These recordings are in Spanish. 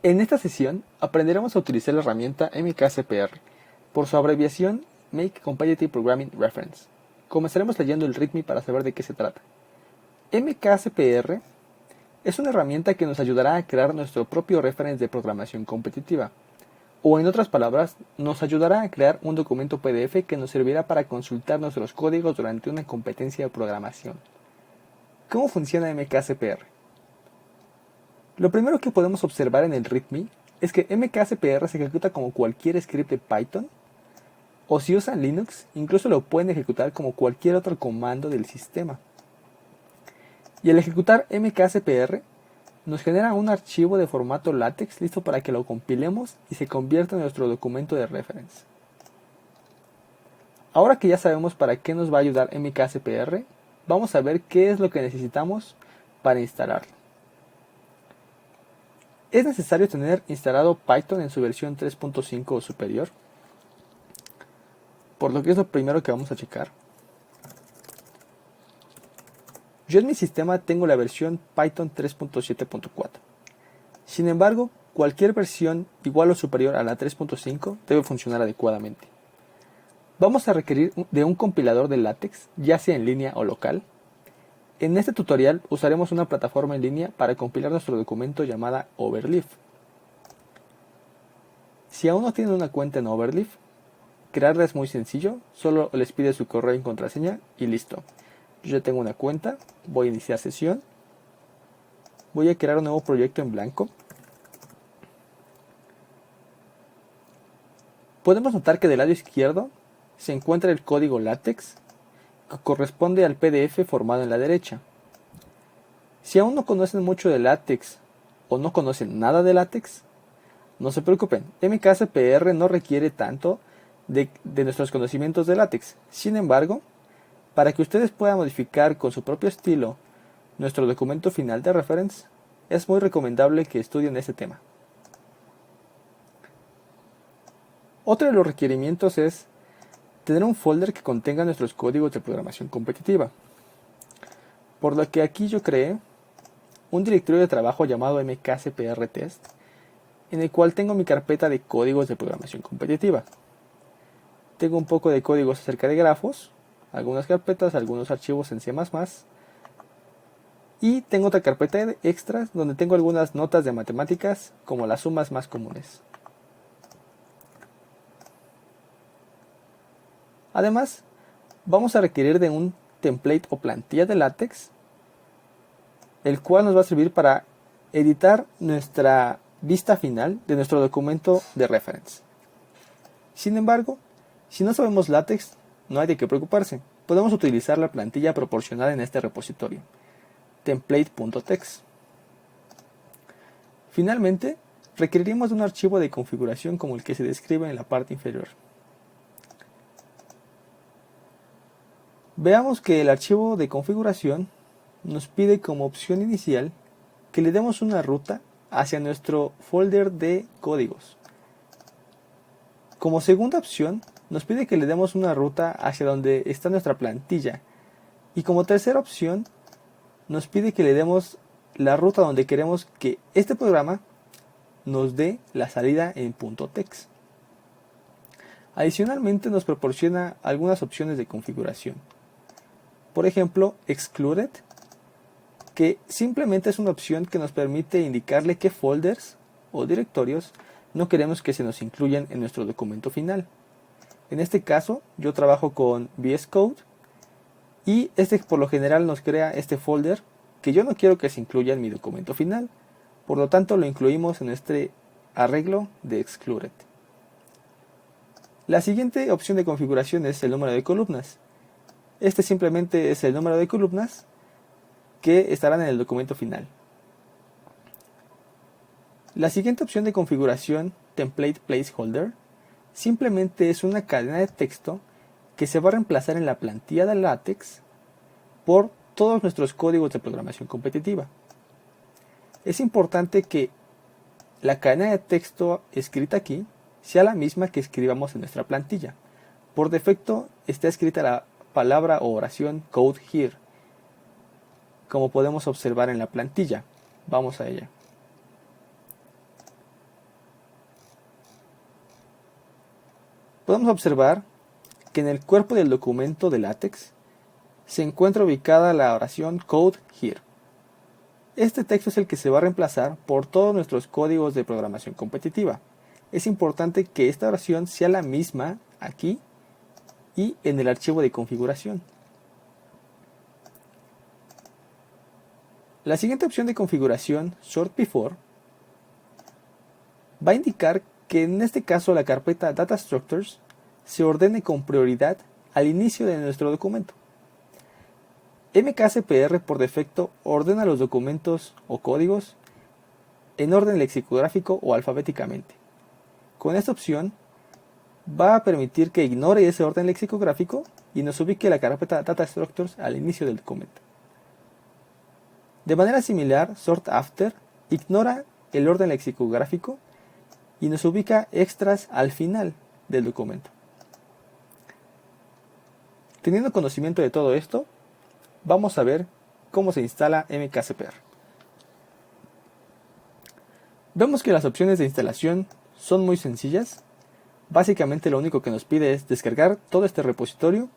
En esta sesión aprenderemos a utilizar la herramienta MKCPR, por su abreviación Make Competitive Programming Reference. Comenzaremos leyendo el README para saber de qué se trata. MKCPR es una herramienta que nos ayudará a crear nuestro propio reference de programación competitiva, o en otras palabras, nos ayudará a crear un documento PDF que nos servirá para consultar nuestros códigos durante una competencia de programación. ¿Cómo funciona MKCPR? Lo primero que podemos observar en el README es que MKCPR se ejecuta como cualquier script de Python, o si usan Linux, incluso lo pueden ejecutar como cualquier otro comando del sistema. Y al ejecutar MKCPR, nos genera un archivo de formato LaTeX listo para que lo compilemos y se convierta en nuestro documento de reference. Ahora que ya sabemos para qué nos va a ayudar MKCPR, vamos a ver qué es lo que necesitamos para instalarlo. Es necesario tener instalado Python en su versión 3.5 o superior, por lo que es lo primero que vamos a checar. Yo en mi sistema tengo la versión Python 3.7.4. Sin embargo, cualquier versión igual o superior a la 3.5 debe funcionar adecuadamente. Vamos a requerir de un compilador de LaTeX, ya sea en línea o local. En este tutorial usaremos una plataforma en línea para compilar nuestro documento llamada Overleaf. Si aún no tienen una cuenta en Overleaf, crearla es muy sencillo, solo les pide su correo y contraseña y listo. Yo ya tengo una cuenta, voy a iniciar sesión, voy a crear un nuevo proyecto en blanco. Podemos notar que del lado izquierdo se encuentra el código LaTeX, que corresponde al PDF formado en la derecha. Si aún no conocen mucho de LaTeX o no conocen nada de LaTeX, no se preocupen, MKCPR no requiere tanto de nuestros conocimientos de LaTeX. Sin embargo, para que ustedes puedan modificar con su propio estilo nuestro documento final de reference, es muy recomendable que estudien este tema. Otro de los requerimientos es tener un folder que contenga nuestros códigos de programación competitiva. Por lo que aquí yo creé un directorio de trabajo llamado mkcprtest, en el cual tengo mi carpeta de códigos de programación competitiva. Tengo un poco de códigos acerca de grafos, algunas carpetas, algunos archivos en C++, y tengo otra carpeta de extras donde tengo algunas notas de matemáticas como las sumas más comunes. Además, vamos a requerir de un template o plantilla de LaTeX, el cual nos va a servir para editar nuestra vista final de nuestro documento de reference. Sin embargo, si no sabemos LaTeX, no hay de qué preocuparse. Podemos utilizar la plantilla proporcionada en este repositorio, template.txt. Finalmente, requeriremos de un archivo de configuración como el que se describe en la parte inferior. Veamos que el archivo de configuración nos pide como opción inicial que le demos una ruta hacia nuestro folder de códigos. Como segunda opción, nos pide que le demos una ruta hacia donde está nuestra plantilla. Y como tercera opción, nos pide que le demos la ruta donde queremos que este programa nos dé la salida en .txt. Adicionalmente nos proporciona algunas opciones de configuración. Por ejemplo, excluded, que simplemente es una opción que nos permite indicarle qué folders o directorios no queremos que se nos incluyan en nuestro documento final. En este caso, yo trabajo con VS Code y este por lo general nos crea este folder que yo no quiero que se incluya en mi documento final. Por lo tanto, lo incluimos en este arreglo de excluded. La siguiente opción de configuración es el número de columnas. Este simplemente es el número de columnas que estarán en el documento final. La siguiente opción de configuración, Template Placeholder, simplemente es una cadena de texto que se va a reemplazar en la plantilla de LaTeX por todos nuestros códigos de programación competitiva. Es importante que la cadena de texto escrita aquí sea la misma que escribamos en nuestra plantilla. Por defecto está escrita la palabra o oración code here, como podemos observar en la plantilla. Vamos a ella. podemos observar que en el cuerpo del documento de LaTeX se encuentra ubicada la oración Code Here. Este texto es el que se va a reemplazar por todos nuestros códigos de programación competitiva. Es importante que esta oración sea la misma aquí y en el archivo de configuración. La siguiente opción de configuración, Sort Before, va a indicar que en este caso la carpeta Data Structures se ordene con prioridad al inicio de nuestro documento. MKCPR por defecto ordena los documentos o códigos en orden lexicográfico o alfabéticamente. Con esta opción va a permitir que ignore ese orden lexicográfico y nos ubique la carpeta Data Structures al inicio del documento. De manera similar, Sort After ignora el orden lexicográfico y nos ubica extras al final del documento. Teniendo conocimiento de todo esto, vamos a ver cómo se instala MKCPR. Vemos que las opciones de instalación son muy sencillas. Básicamente lo único que nos pide es descargar todo este repositorio,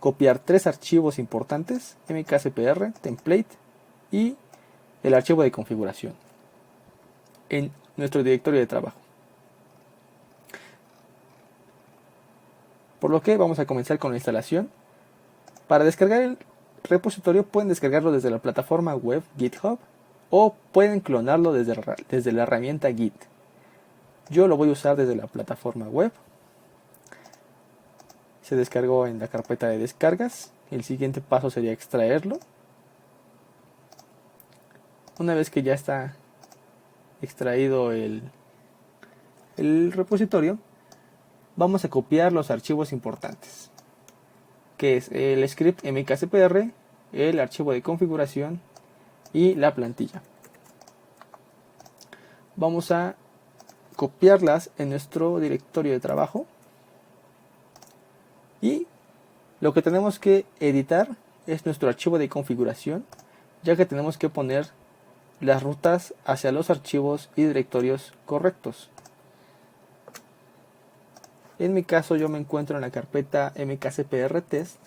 copiar 3 archivos importantes, MKCPR, template y el archivo de configuración en nuestro directorio de trabajo. Por lo que vamos a comenzar con la instalación. Para descargar el repositorio pueden descargarlo desde la plataforma web GitHub o pueden clonarlo desde la herramienta Git. Yo lo voy a usar desde la plataforma web. Se descargó en la carpeta de descargas. El siguiente paso sería extraerlo. Una vez que ya está extraído el repositorio, vamos a copiar los archivos importantes, que es el script MKCPR, el archivo de configuración y la plantilla. Vamos a copiarlas en nuestro directorio de trabajo y lo que tenemos que editar es nuestro archivo de configuración, ya que tenemos que poner las rutas hacia los archivos y directorios correctos. En mi caso yo me encuentro en la carpeta MKCPR test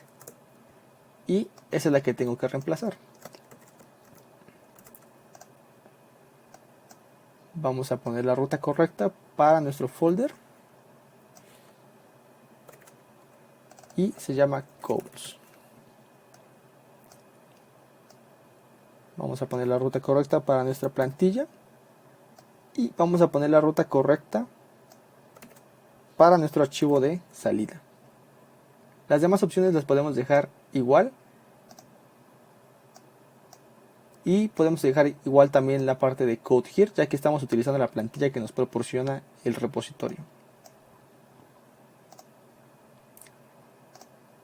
y esa es la que tengo que reemplazar. Vamos a poner la ruta correcta para nuestro folder y se llama codes. Vamos a poner la ruta correcta para nuestra plantilla y vamos a poner la ruta correcta para nuestro archivo de salida. Las demás opciones las podemos dejar igual y podemos dejar igual también la parte de Code Here, ya que estamos utilizando la plantilla que nos proporciona el repositorio.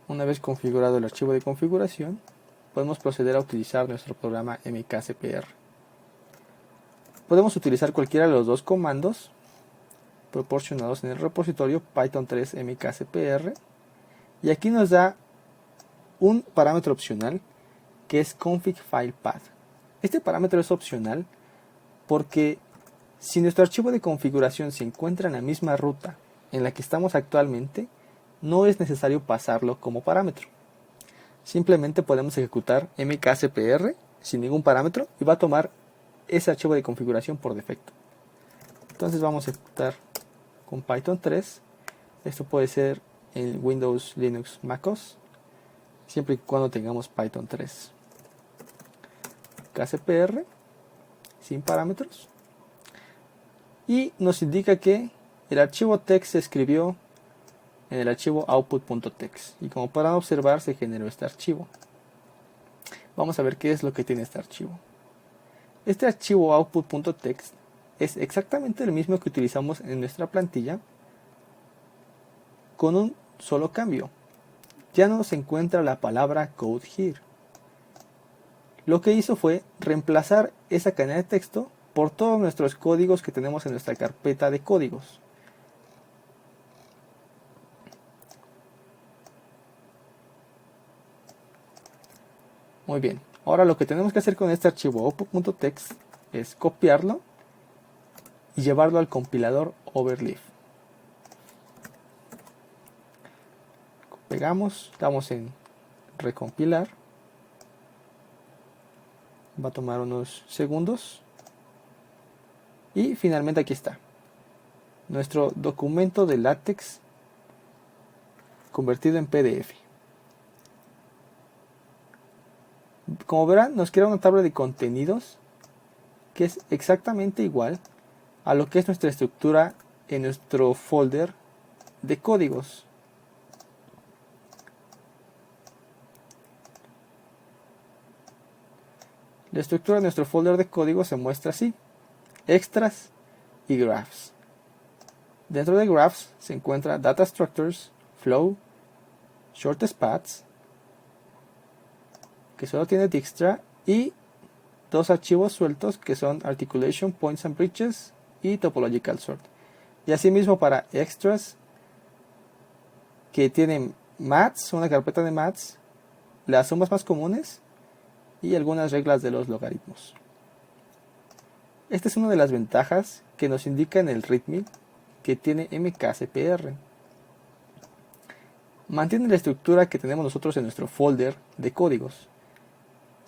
Una vez configurado el archivo de configuración, podemos proceder a utilizar nuestro programa MKCPR. Podemos utilizar cualquiera de los dos comandos proporcionados en el repositorio Python 3 MKCPR y aquí nos da un parámetro opcional que es config file path. Este parámetro es opcional porque si nuestro archivo de configuración se encuentra en la misma ruta en la que estamos actualmente, no es necesario pasarlo como parámetro. Simplemente podemos ejecutar MKCPR sin ningún parámetro y va a tomar ese archivo de configuración por defecto. Entonces vamos a ejecutar con Python 3. Esto puede ser en Windows, Linux, MacOS, siempre y cuando tengamos Python 3. KCPR sin parámetros y nos indica que el archivo text se escribió en el archivo output.txt y como podrán observar se generó este archivo. Vamos a ver qué es lo que tiene este archivo. Este archivo output.txt es exactamente el mismo que utilizamos en nuestra plantilla con un solo cambio. Ya no se encuentra la palabra code here. Lo que hizo fue reemplazar esa cadena de texto por todos nuestros códigos que tenemos en nuestra carpeta de códigos. Muy bien, ahora lo que tenemos que hacer con este archivo output.txt es copiarlo y llevarlo al compilador Overleaf. pegamos, damos en recompilar. Va a tomar unos segundos. Y finalmente aquí está. Nuestro documento de látex convertido en PDF. Como verán, nos crea una tabla de contenidos que es exactamente igual a lo que es nuestra estructura en nuestro folder de códigos. La estructura de nuestro folder de código se muestra así: extras y graphs. Dentro de graphs se encuentra data structures, flow, shortest paths, que solo tiene Dijkstra, y dos archivos sueltos que son articulation, points and bridges y topological sort. Y asimismo para extras, que tienen maths, una carpeta de maths, las sumas más comunes y algunas reglas de los logaritmos. Esta es una de las ventajas que nos indica en el README que tiene MKCPR. Mantiene la estructura que tenemos nosotros en nuestro folder de códigos.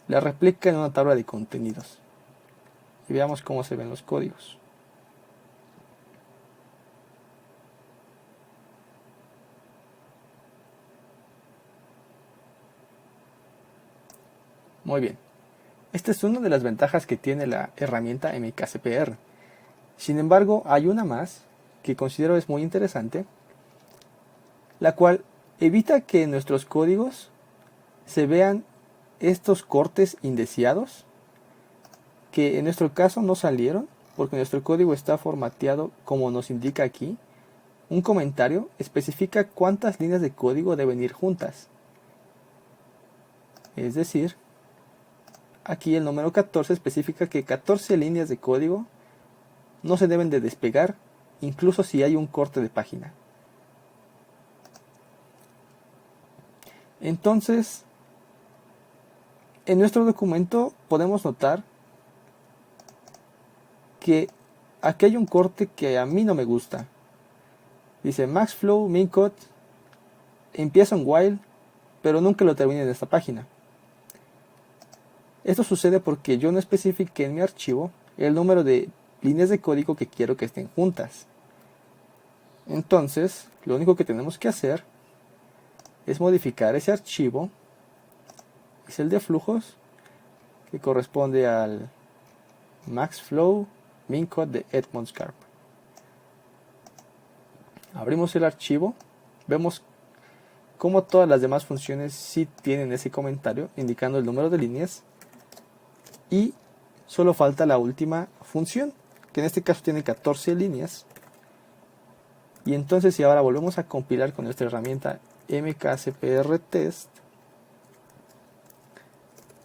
La replica en una tabla de contenidos. Y veamos cómo se ven los códigos. Muy bien. Esta es una de las ventajas que tiene la herramienta MKCPR. Sin embargo, hay una más que considero es muy interesante, la cual evita que en nuestros códigos se vean estos cortes indeseados, que en nuestro caso no salieron porque nuestro código está formateado como nos indica aquí. Un comentario especifica cuántas líneas de código deben ir juntas. Es decir, aquí el número 14 especifica que 14 líneas de código no se deben de despegar, incluso si hay un corte de página. Entonces, en nuestro documento podemos notar que aquí hay un corte que a mí no me gusta. Dice maxflow mincode empieza un while, pero nunca lo termina en esta página. Esto sucede porque yo no especifiqué en mi archivo el número de líneas de código que quiero que estén juntas. Entonces, lo único que tenemos que hacer es modificar ese archivo. Es el de flujos, que corresponde al maxflow mincode de Edmund Scarp. Abrimos el archivo, vemos cómo todas las demás funciones sí tienen ese comentario indicando el número de líneas, y solo falta la última función, que en este caso tiene 14 líneas. Y entonces, si ahora volvemos a compilar con nuestra herramienta MKCPR test,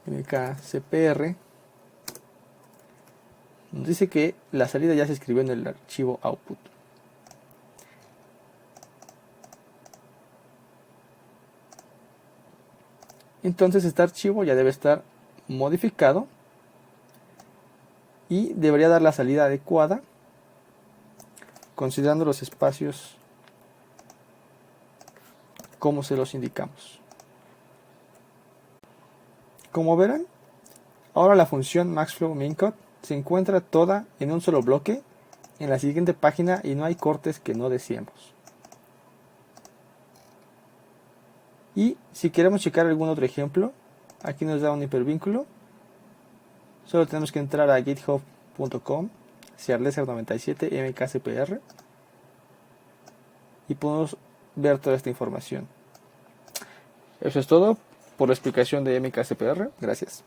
MKCPR nos dice que la salida ya se escribió en el archivo output. Entonces este archivo ya debe estar modificado y debería dar la salida adecuada, considerando los espacios como se los indicamos. Como verán, ahora la función maxflow mincode se encuentra toda en un solo bloque en la siguiente página y no hay cortes que no deseemos. Y si queremos checar algún otro ejemplo, aquí nos da un hipervínculo. Solo tenemos que entrar a github.com/lesser97 mkcpr y podemos ver toda esta información. Eso es todo por la explicación de MKCPR. Gracias.